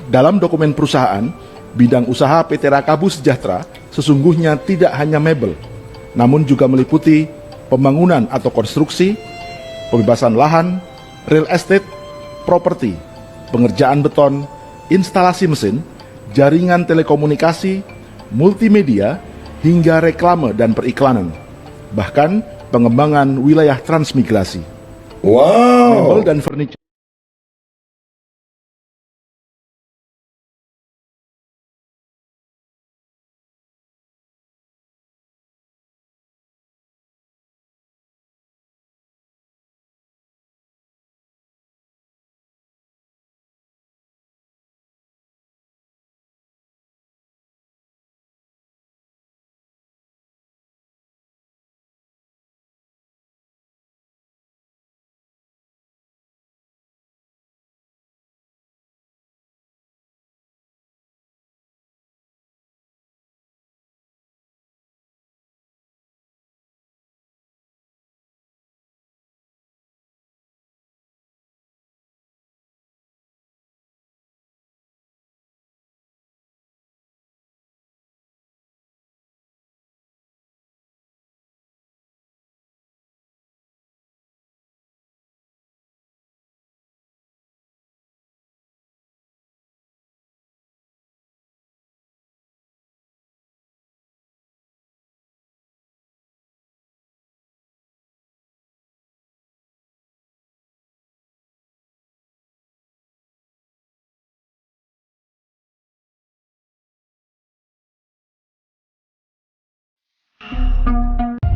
Dalam dokumen perusahaan, bidang usaha PT Rakabu Sejahtera sesungguhnya tidak hanya mebel, namun juga meliputi pembangunan atau konstruksi, pembebasan lahan, real estate, properti, pengerjaan beton, instalasi mesin, jaringan telekomunikasi, multimedia, hingga reklame dan periklanan. Bahkan pengembangan wilayah transmigrasi. Wow. Mebel dan furniture.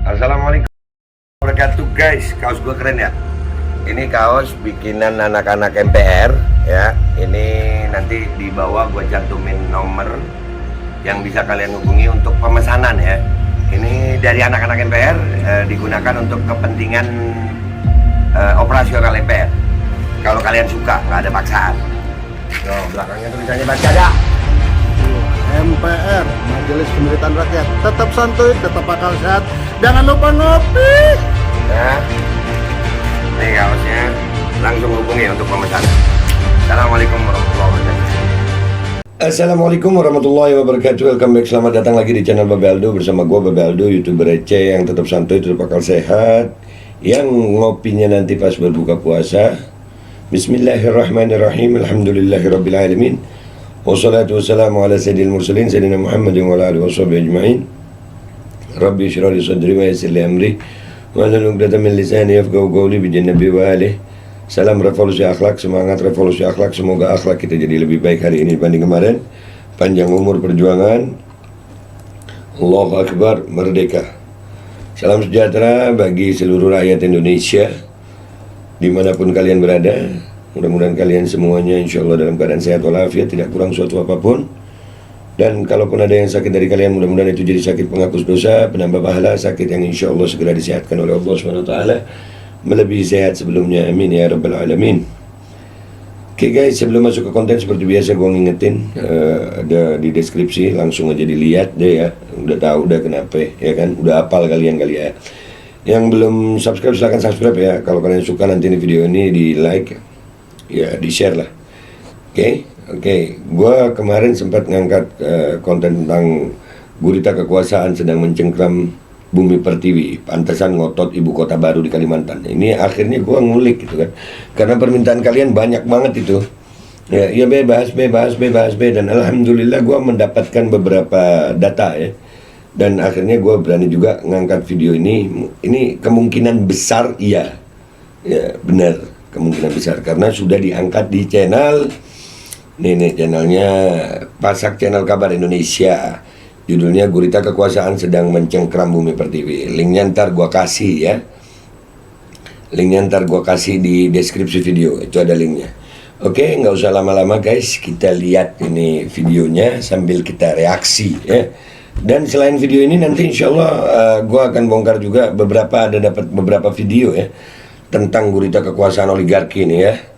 Assalamualaikum warahmatullahi wabarakatuh guys. Kaos gue keren ya. Ini kaos bikinan anak-anak MPR ya. Ini nanti di bawah gue cantumin nomor yang bisa kalian hubungi untuk pemesanan ya. Ini dari anak-anak MPR, digunakan untuk kepentingan operasional MPR. Kalau kalian suka, nggak ada paksaan. Nah, belakangnya tulisannya baca ada. MPR, Majelis Pemerintahan Rakyat, tetap santuy, tetap akal sehat, jangan lupa ngopi. Nah, ini kaosnya, langsung hubungi untuk pemesanan. Assalamualaikum warahmatullahi wabarakatuh. Assalamualaikum warahmatullahi wabarakatuh. Welcome back, selamat datang lagi di channel Babe Aldo. Bersama gue Babe Aldo, YouTuber receh yang tetap santuy, tetap akal sehat, yang ngopinya nanti pas berbuka puasa. Bismillahirrahmanirrahim. Alhamdulillahirrabbilalamin. Wassalatu wassalamu ala sayyidil mursalin sayyidina Muhammadin wa ala alihi washabihi ajma'in. Rabbi shrah li sadri wa yassir li amri wahlul 'uqdatam min lisani yafqahu qawli bi jannabi wa alihi. Salam revolusi akhlak, semangat revolusi akhlak. Semoga akhlak kita jadi lebih baik hari ini dibanding kemarin. Panjang umur perjuangan. Allahu Akbar, merdeka. Salam sejahtera bagi seluruh rakyat Indonesia dimanapun kalian berada. Mudah-mudahan kalian semuanya insya Allah dalam keadaan sehat walafiat, tidak kurang suatu apapun. Dan kalaupun ada yang sakit dari kalian, mudah-mudahan itu jadi sakit penghapus dosa, penambah pahala, sakit yang insya Allah segera disehatkan oleh Allah SWT, melebihi sehat sebelumnya, amin ya rabbal alamin. Oke guys, sebelum masuk ke konten seperti biasa gue ngingetin, ada di deskripsi, langsung aja dilihat deh ya. Udah tahu udah kenapa ya kan, udah hafal kalian kali ya. Yang belum subscribe silahkan subscribe ya. Kalau kalian suka nanti ini video ini di like ya, di share lah. Oke. Gua kemarin sempat ngangkat konten tentang gurita kekuasaan sedang mencengkram bumi pertiwi, pantesan ngotot ibu kota baru di Kalimantan. Ini akhirnya gua ngulik gitu kan, karena permintaan kalian banyak banget itu ya bebas dan alhamdulillah gua mendapatkan beberapa data ya, dan akhirnya gua berani juga ngangkat video ini kemungkinan besar iya ya benar, kemungkinan besar karena sudah diangkat di channel nih channelnya Pasak, channel Kabar Indonesia. Judulnya Gurita Kekuasaan Sedang Mencengkram Bumi Pertiwi. Linknya ntar gua kasih ya. Linknya ntar gua kasih di deskripsi video. Itu ada linknya. Oke, nggak usah lama-lama guys. Kita lihat ini videonya sambil kita reaksi ya. Dan selain video ini nanti insya Allah gua akan bongkar juga dapat beberapa video ya tentang gurita kekuasaan oligarki ini ya.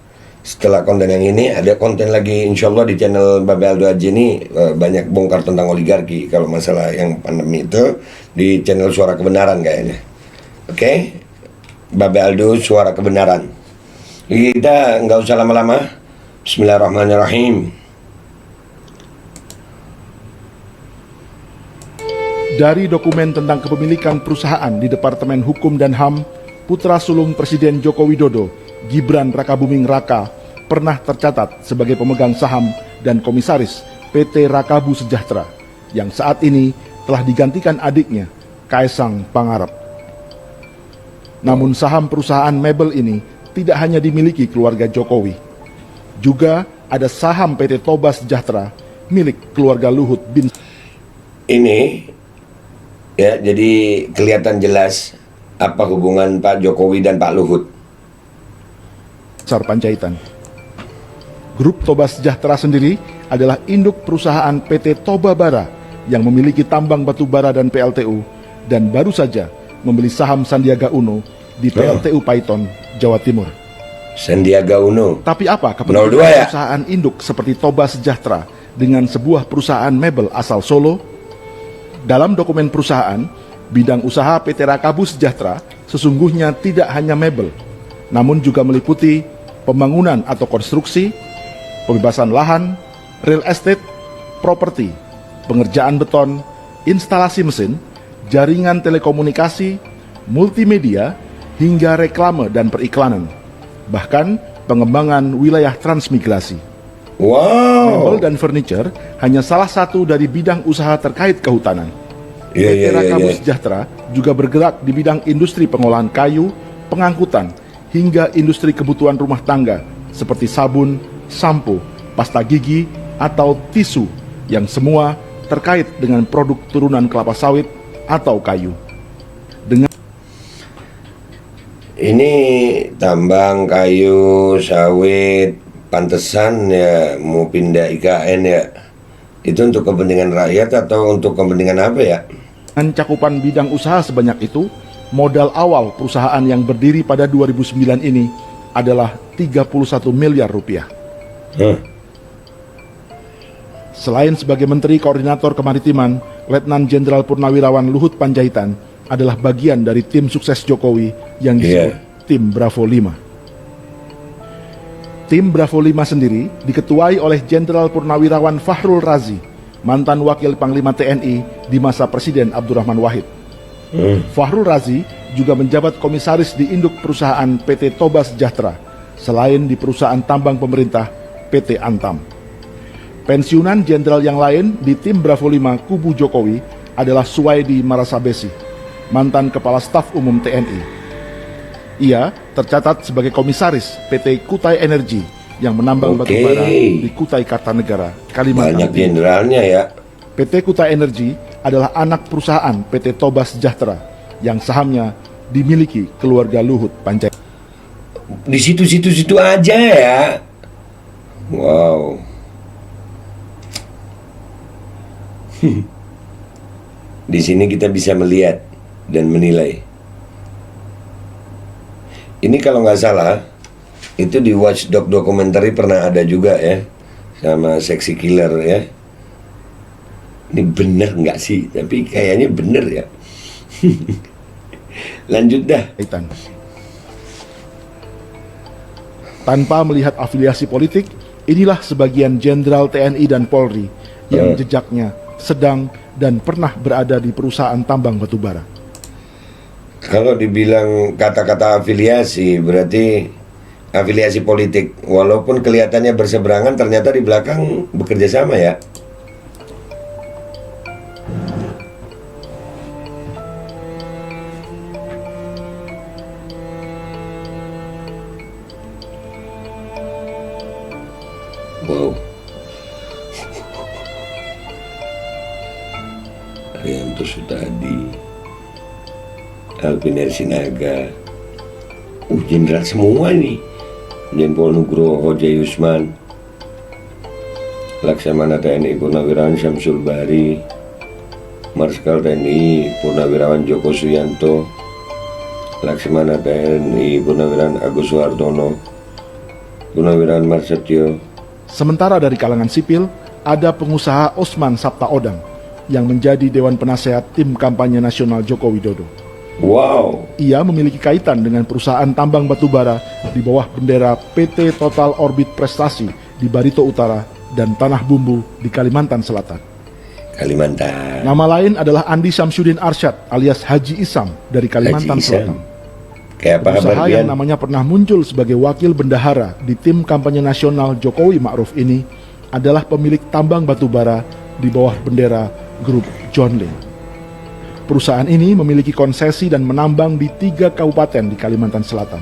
Setelah konten yang ini ada konten lagi insya Allah di channel Babe Aldo aja ini, banyak bongkar tentang oligarki. Kalau masalah yang pandemi itu di channel Suara Kebenaran kayaknya. Oke, Babe Aldo Suara Kebenaran. Kita nggak usah lama-lama. Bismillahirrahmanirrahim. Dari dokumen tentang kepemilikan perusahaan di Departemen Hukum dan HAM, putra sulung Presiden Joko Widodo, Gibran Rakabuming Raka, pernah tercatat sebagai pemegang saham dan komisaris PT Rakabu Sejahtera, yang saat ini telah digantikan adiknya, Kaesang Pangarep. Namun saham perusahaan mebel ini tidak hanya dimiliki keluarga Jokowi, juga ada saham PT Toba Sejahtera milik keluarga Luhut bin. Ini ya, jadi kelihatan jelas apa hubungan Pak Jokowi dan Pak Luhut. Besar Panjaitan. Grup Toba Sejahtera sendiri adalah induk perusahaan PT Toba Bara yang memiliki tambang batu bara dan PLTU, dan baru saja membeli saham Sandiaga Uno di PLTU Paiton, Jawa Timur. Sandiaga Uno. Tapi apa kepentingan 02 ya? perusahaan induk seperti Toba Sejahtera dengan sebuah perusahaan mebel asal Solo? Dalam dokumen perusahaan, bidang usaha PT Rakabu Sejahtera sesungguhnya tidak hanya mebel, namun juga meliputi pembangunan atau konstruksi, pembebasan lahan, real estate, properti, pengerjaan beton, instalasi mesin, jaringan telekomunikasi, multimedia, hingga reklame dan periklanan. Bahkan pengembangan wilayah transmigrasi. Wow. Mebel dan furniture hanya salah satu dari bidang usaha terkait kehutanan. PT Rakabu Sejahtera juga bergerak di bidang industri pengolahan kayu, pengangkutan, hingga industri kebutuhan rumah tangga seperti sabun, sampo, pasta gigi, atau tisu, yang semua terkait dengan produk turunan kelapa sawit atau kayu. Ini tambang, kayu, sawit, pantesan ya mau pindah IKN ya. Itu untuk kepentingan rakyat atau untuk kepentingan apa ya? Dengan cakupan bidang usaha sebanyak itu, modal awal perusahaan yang berdiri pada 2009 ini adalah 31 miliar rupiah. Selain sebagai Menteri Koordinator Kemaritiman, Letnan Jenderal Purnawirawan Luhut Panjaitan adalah bagian dari tim sukses Jokowi yang disebut Tim Bravo 5. Tim Bravo 5 sendiri diketuai oleh Jenderal Purnawirawan Fahrul Razi, mantan Wakil Panglima TNI di masa Presiden Abdurrahman Wahid. Fahrul Razi juga menjabat komisaris di induk perusahaan PT Toba Sejahtera, selain di perusahaan tambang pemerintah PT Antam. Pensiunan jenderal yang lain di tim Bravo 5 kubu Jokowi adalah Suwaidi Marasabesi, mantan Kepala Staf Umum TNI. Ia tercatat sebagai komisaris PT Kutai Energi yang menambang batu bara di Kutai Kartanegara, Kalimantan Banyak Timur. jenderalnya ya. PT Kutai Energi adalah anak perusahaan PT Toba Sejahtera yang sahamnya dimiliki keluarga Luhut Panjaitan. Di situ-situ aja ya. Wow. Di sini kita bisa melihat dan menilai. Ini kalau nggak salah, itu di Watchdog Documentary pernah ada juga ya, sama Seksi Killer ya. Ini bener nggak sih? Tapi kayaknya bener ya. Lanjut dah. Tanpa melihat afiliasi politik, inilah sebagian jenderal TNI dan Polri yang jejaknya sedang dan pernah berada di perusahaan tambang batubara. Kalau dibilang kata-kata afiliasi, berarti afiliasi politik. Walaupun kelihatannya berseberangan, ternyata di belakang bekerja sama ya. Wow. Arianto Sutadi, Alvin Sinaga, jenderal semua nih. Jenderal Nugroho Jayusman, Laksamana TNI Purnawirawan Syamsul Bahri, Marskal TNI Purnawirawan Joko Suyanto, Laksamana TNI Purnawirawan Agus Suhartono, Purnawirawan Marsetio. Sementara dari kalangan sipil, ada pengusaha Osman Sabta Odang yang menjadi Dewan Penasehat Tim Kampanye Nasional Joko Widodo. Wow. Ia memiliki kaitan dengan perusahaan tambang batubara di bawah bendera PT Total Orbit Prestasi di Barito Utara dan Tanah Bumbu di Kalimantan Selatan. Kalimantan. Nama lain adalah Andi Samsudin Arsyad alias Haji Isam dari Kalimantan Haji Isam. Selatan. Kayak apa Pengusaha kabar yang Bian? namanya pernah muncul sebagai wakil bendahara di tim kampanye nasional Jokowi Ma'ruf ini adalah pemilik tambang batubara di bawah bendera grup John Lynn. Perusahaan ini memiliki konsesi dan menambang di 3 kabupaten di Kalimantan Selatan.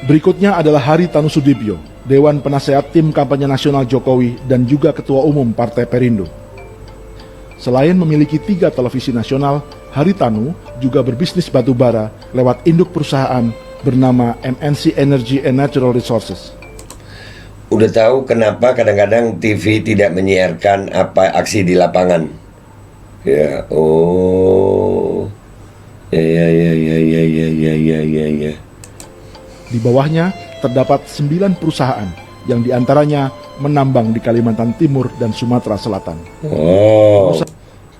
Berikutnya adalah Haritanu Sudibyo, Dewan Penasehat Tim Kampanye Nasional Jokowi dan juga Ketua Umum Partai Perindo. Selain memiliki 3 televisi nasional, Haritanu juga berbisnis batubara lewat induk perusahaan bernama MNC Energy and Natural Resources. Udah tahu kenapa kadang-kadang TV tidak menyiarkan apa aksi di lapangan? Ya, oh, ya. Di bawahnya terdapat 9 perusahaan yang diantaranya menambang di Kalimantan Timur dan Sumatera Selatan. Wow,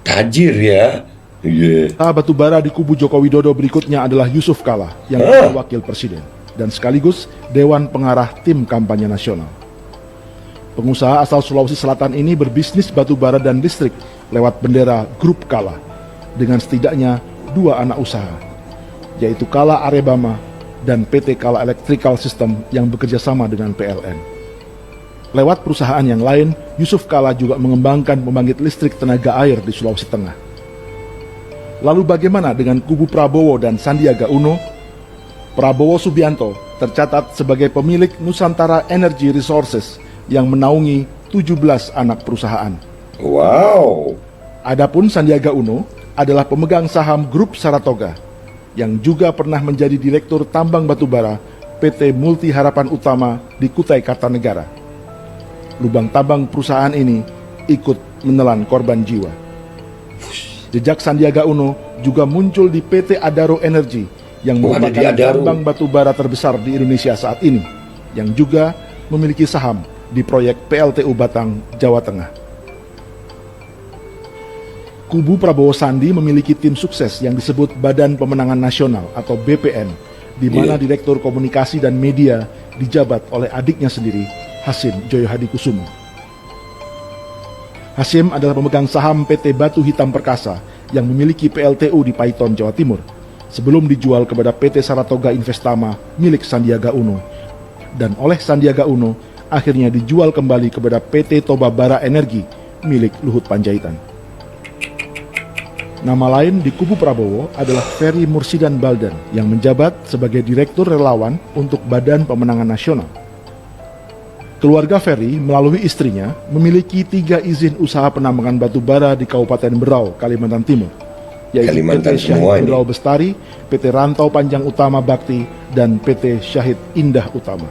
tajir ya. Iya. Batubara di kubu Joko Widodo berikutnya adalah Yusuf Kala yang adalah wakil presiden dan sekaligus Dewan Pengarah Tim Kampanye Nasional. Pengusaha asal Sulawesi Selatan ini berbisnis batubara dan listrik lewat bendera Grup Kala dengan setidaknya 2 anak usaha, yaitu Kala Arebama dan PT Kala Electrical System yang bekerja sama dengan PLN. Lewat perusahaan yang lain, Yusuf Kala juga mengembangkan pembangkit listrik tenaga air di Sulawesi Tengah. Lalu bagaimana dengan kubu Prabowo dan Sandiaga Uno? Prabowo Subianto tercatat sebagai pemilik Nusantara Energy Resources yang menaungi 17 anak perusahaan. Wow. Adapun Sandiaga Uno adalah pemegang saham Grup Saratoga yang juga pernah menjadi direktur tambang batubara PT Multi Harapan Utama di Kutai Kartanegara. Lubang tambang perusahaan ini ikut menelan korban jiwa. Jejak Sandiaga Uno juga muncul di PT Adaro Energy yang merupakan tambang batubara terbesar di Indonesia saat ini, yang juga memiliki saham di proyek PLTU Batang, Jawa Tengah. Kubu Prabowo Sandi memiliki tim sukses yang disebut Badan Pemenangan Nasional atau BPN, di mana Direktur Komunikasi dan Media dijabat oleh adiknya sendiri, Hasyim Joyo Hadikusumo. Hasyim adalah pemegang saham PT Batu Hitam Perkasa yang memiliki PLTU di Paiton, Jawa Timur, sebelum dijual kepada PT Saratoga Investama milik Sandiaga Uno, dan oleh Sandiaga Uno akhirnya dijual kembali kepada PT Toba Bara Energi milik Luhut Panjaitan. Nama lain di kubu Prabowo adalah Ferry Mursidan Baldan yang menjabat sebagai Direktur Relawan untuk Badan Pemenangan Nasional. Keluarga Ferry melalui istrinya memiliki 3 izin usaha penambangan batubara di Kabupaten Berau, Kalimantan Timur, yaitu Kalimantan PT Syahid semua ini. Berau Bestari, PT Rantau Panjang Utama Bakti, dan PT Syahid Indah Utama.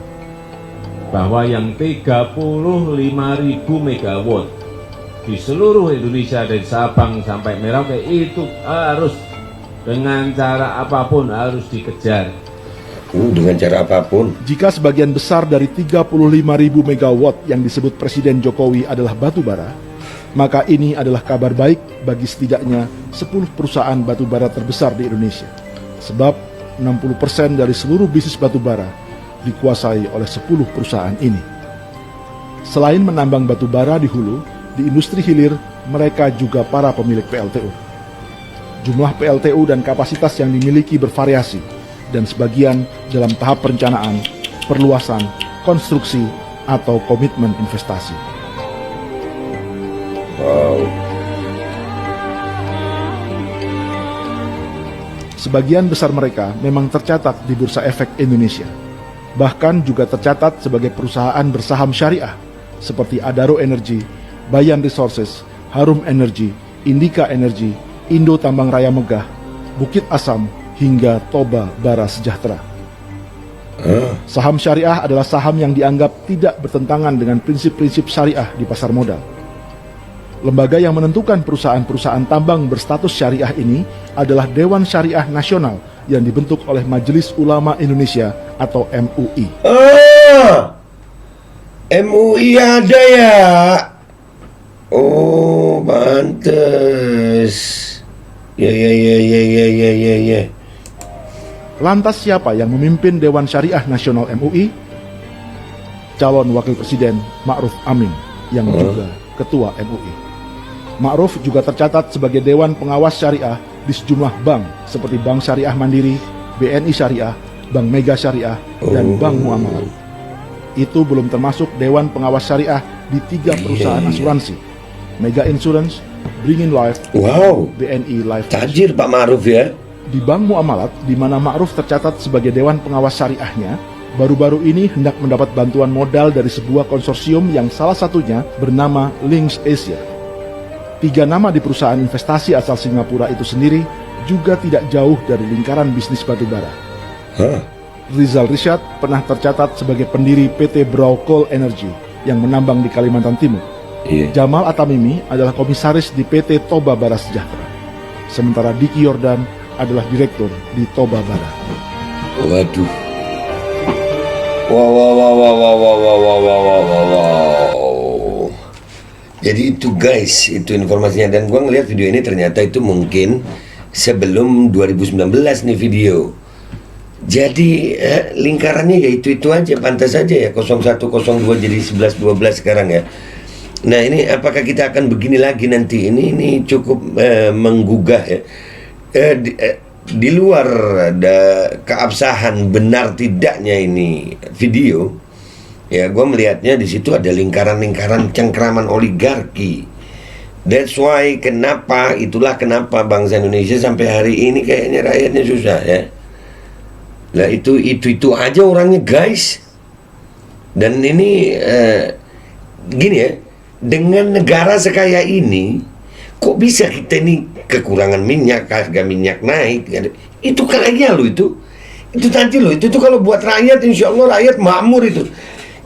Bahwa yang 35.000 megawatt di seluruh Indonesia dari Sabang sampai Merauke itu harus dengan cara apapun harus dikejar. Dengan cara apapun. Jika sebagian besar dari 35.000 megawatt yang disebut Presiden Jokowi adalah batubara, maka ini adalah kabar baik bagi setidaknya 10 perusahaan batubara terbesar di Indonesia. Sebab 60% dari seluruh bisnis batubara dikuasai oleh 10 perusahaan ini. Selain menambang batubara di hulu, di industri hilir mereka juga para pemilik PLTU. Jumlah PLTU dan kapasitas yang dimiliki bervariasi, dan sebagian dalam tahap perencanaan, perluasan, konstruksi, atau komitmen investasi. Wow. Sebagian besar mereka memang tercatat di Bursa Efek Indonesia. Bahkan juga tercatat sebagai perusahaan bersaham syariah seperti Adaro Energy, Bayan Resources, Harum Energy, Indika Energy, Indo Tambang Raya Megah, Bukit Asam, hingga Toba Bara Sejahtera. Saham syariah adalah saham yang dianggap tidak bertentangan dengan prinsip-prinsip syariah di pasar modal. Lembaga yang menentukan perusahaan-perusahaan tambang berstatus syariah ini adalah Dewan Syariah Nasional yang dibentuk oleh Majelis Ulama Indonesia atau MUI. MUI ada ya? Oh, pantes. Ya. Lantas siapa yang memimpin Dewan Syariah Nasional MUI? Calon Wakil Presiden Ma'ruf Amin yang juga Ketua MUI. Ma'ruf juga tercatat sebagai Dewan Pengawas Syariah di sejumlah bank seperti Bank Syariah Mandiri, BNI Syariah, Bank Mega Syariah, dan Bank Muamalat. Itu belum termasuk Dewan Pengawas Syariah di 3 perusahaan asuransi, Mega Insurance, Bringin Life, Wow, BNI Life. tajir Pak Ma'ruf ya. Di Bank Muamalat, di mana Ma'ruf tercatat sebagai Dewan Pengawas Syariahnya, baru-baru ini hendak mendapat bantuan modal dari sebuah konsorsium yang salah satunya bernama Links Asia. 3 nama di perusahaan investasi asal Singapura itu sendiri juga tidak jauh dari lingkaran bisnis batubara. Rizal Rishad pernah tercatat sebagai pendiri PT Brau Coal Energy yang menambang di Kalimantan Timur. Jamal Atamimi adalah komisaris di PT Toba Bara Sejahtera. Sementara Diki Yordan adalah direktur di Toba Bara. Waduh. Wow. Jadi itu guys, itu informasinya. Dan gua ngeliat video ini ternyata itu mungkin sebelum 2019 nih video. Jadi lingkarannya ya itu aja, pantas saja ya 01, 02 jadi 11, 12 sekarang ya. Nah ini apakah kita akan begini lagi nanti? Ini cukup menggugah ya. Di luar keabsahan benar tidaknya ini video, ya gue melihatnya di situ ada lingkaran-lingkaran cengkraman oligarki. That's why itulah kenapa bangsa Indonesia sampai hari ini kayaknya rakyatnya susah ya. Lah itu aja orangnya guys. Dan ini gini ya, dengan negara sekaya ini kok bisa kita ini kekurangan minyak, harga minyak naik. Itu kaya loh itu tadi loh, itu kalau buat rakyat insya Allah rakyat makmur itu.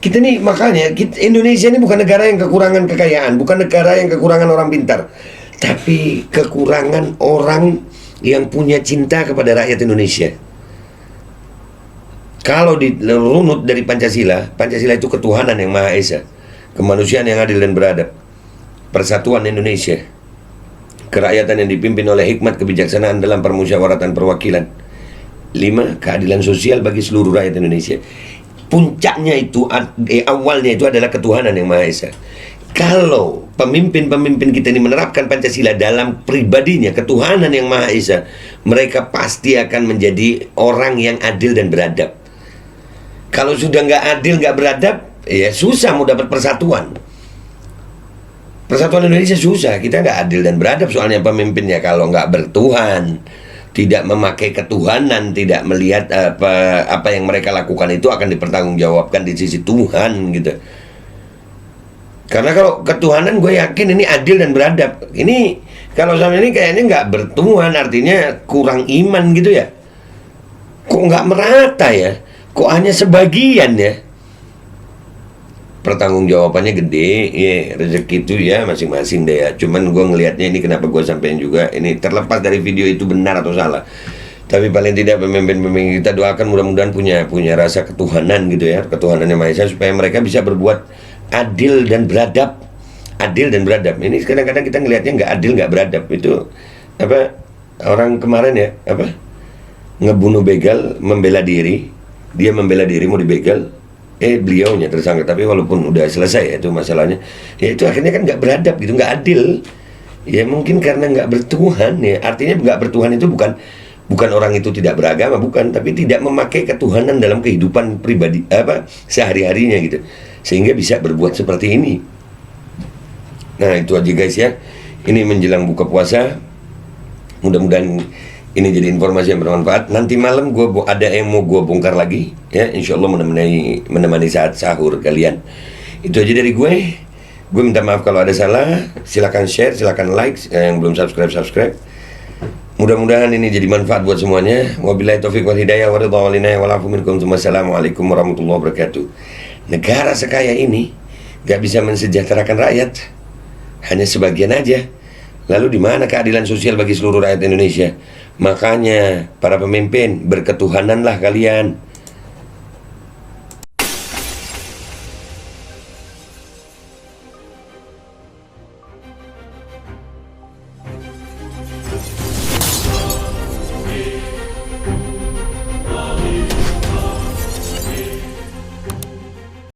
Kita nih makanya Indonesia ini bukan negara yang kekurangan kekayaan, bukan negara yang kekurangan orang pintar, tapi kekurangan orang yang punya cinta kepada rakyat Indonesia. Kalau dirunut dari Pancasila itu ketuhanan yang Maha Esa, kemanusiaan yang adil dan beradab, persatuan Indonesia, kerakyatan yang dipimpin oleh hikmat kebijaksanaan dalam permusyawaratan perwakilan. 5. Keadilan sosial bagi seluruh rakyat Indonesia. Puncaknya itu, awalnya itu adalah ketuhanan yang Maha Esa. Kalau pemimpin-pemimpin kita ini menerapkan Pancasila dalam pribadinya, ketuhanan yang Maha Esa, mereka pasti akan menjadi orang yang adil dan beradab. Kalau sudah nggak adil, nggak beradab, ya susah mau dapat persatuan. Persatuan Indonesia susah, kita nggak adil dan beradab soalnya pemimpinnya kalau nggak bertuhan, tidak memakai ketuhanan, tidak melihat apa yang mereka lakukan itu akan dipertanggungjawabkan di sisi Tuhan gitu. Karena kalau ketuhanan gue yakin ini adil dan beradab. Ini kalau sama ini kayaknya nggak bertuhan, artinya kurang iman gitu ya. Kok nggak merata ya? Kok hanya sebagian ya? Pertanggungjawabannya gede, ya rezeki itu ya masing-masing deh ya. Cuman gue ngelihatnya ini kenapa gue sampein juga, ini terlepas dari video itu benar atau salah, tapi paling tidak pemimpin-pemimpin kita doakan mudah-mudahan punya rasa ketuhanan gitu ya, ketuhanan yang Maha Esa, supaya mereka bisa berbuat adil dan beradab. Adil dan beradab. Ini kadang-kadang kita ngelihatnya nggak adil, nggak beradab. Itu apa orang kemarin ya, apa ngebunuh begal, membela diri, dia membela diri mau dibegal, beliaunya tersangka, tapi walaupun udah selesai ya itu masalahnya, ya itu akhirnya kan nggak beradab gitu, nggak adil ya, mungkin karena nggak bertuhan ya. Artinya nggak bertuhan itu bukan orang itu tidak beragama, bukan, tapi tidak memakai ketuhanan dalam kehidupan pribadi sehari-harinya gitu, sehingga bisa berbuat seperti ini. Nah itu aja guys ya, ini menjelang buka puasa, mudah-mudahan ini jadi informasi yang bermanfaat. Nanti malam ada yang mau gue bongkar lagi ya, insya Allah menemani saat sahur kalian. Itu aja dari gue minta maaf kalau ada salah. Silakan share, silakan like, yang belum subscribe. Mudah-mudahan ini jadi manfaat buat semuanya. Wabillahi taufiq wal hidayah wa ridha wal inayah wal afu minkum. Wassalamualaikum warahmatullahi wabarakatuh. Negara sekaya ini gak bisa mensejahterakan rakyat, hanya sebagian aja. Lalu di mana keadilan sosial bagi seluruh rakyat Indonesia? Makanya para pemimpin, berketuhananlah kalian.